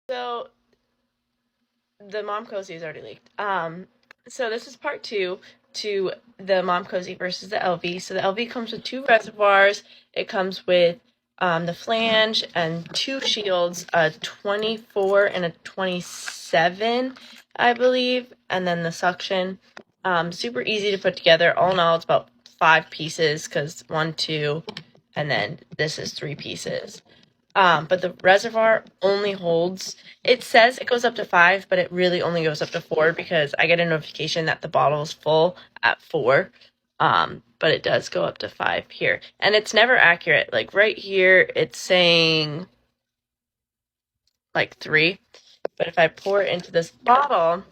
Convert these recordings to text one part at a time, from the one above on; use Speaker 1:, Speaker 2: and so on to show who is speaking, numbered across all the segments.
Speaker 1: So the Mom Cozy is already leaked. So this is part two to the Mom Cozy versus the LV. So the LV comes with two reservoirs. It comes with the flange and two shields, a 24 and a 27, I believe, and then the suction. Super easy to put together. All in all, it's about 5 pieces because 1, 2, and then this is 3 pieces. But the reservoir only holds, it says it goes up to 5, but it really only goes up to 4 because I get a notification that the bottle is full at 4. But it does go up to 5 here. And it's never accurate. Like right here, it's saying like 3. But if I pour it into this bottle,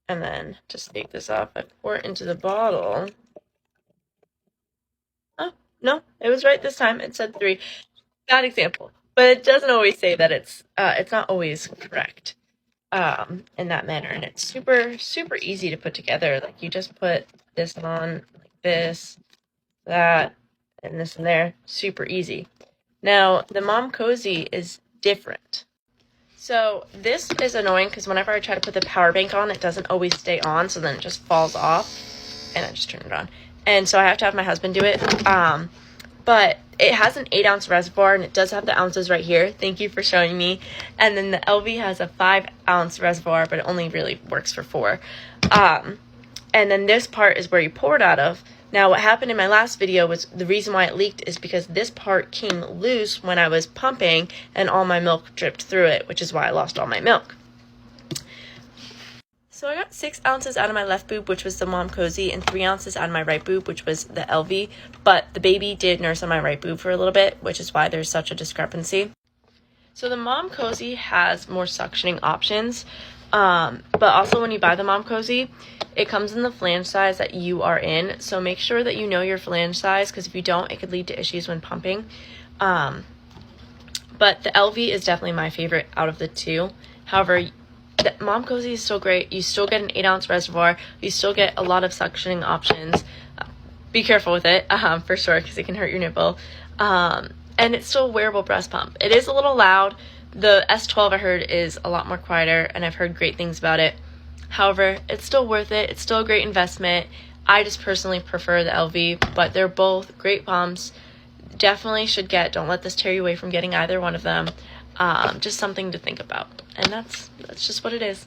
Speaker 1: and then just take this off, I pour it into the bottle. Oh, no, it was right this time. It said 3. Bad example, but it doesn't always say that it's not always correct in that manner, and it's super easy to put together. Like you just put this on like this, that, and this in there. Super easy. Now the Mom Cozy is different. So this is annoying because whenever I try to put the power bank on, it doesn't always stay on, so then it just falls off, and I just turn it on, and so I have to have my husband do it. But it has an 8-ounce reservoir, and it does have the ounces right here. Thank you for showing me. And then the LV has a 5-ounce reservoir, but it only really works for 4. And then this part is where you pour it out of. Now, what happened in my last video was the reason why it leaked is because this part came loose when I was pumping, and all my milk dripped through it, which is why I lost all my milk. So I got 6 ounces out of my left boob, which was the Mom Cozy, and 3 ounces out of my right boob, which was the LV. But the baby did nurse on my right boob for a little bit, which is why there's such a discrepancy. So the Mom Cozy has more suctioning options, but also when you buy the Mom Cozy, it comes in the flange size that you are in. So make sure that you know your flange size, because if you don't, it could lead to issues when pumping. But the LV is definitely my favorite out of the two. However, the Mom Cozy is so great. You still get an 8-ounce reservoir. You still get a lot of suctioning options. Be careful with it, for sure, because it can hurt your nipple. And it's still a wearable breast pump. It is a little loud. The S12 I heard is a lot more quieter, and I've heard great things about it. However, it's still worth it. It's still a great investment. I just personally prefer the LV, but they're both great pumps. Definitely should get. Don't let this tear you away from getting either one of them. Just something to think about. And that's just what it is.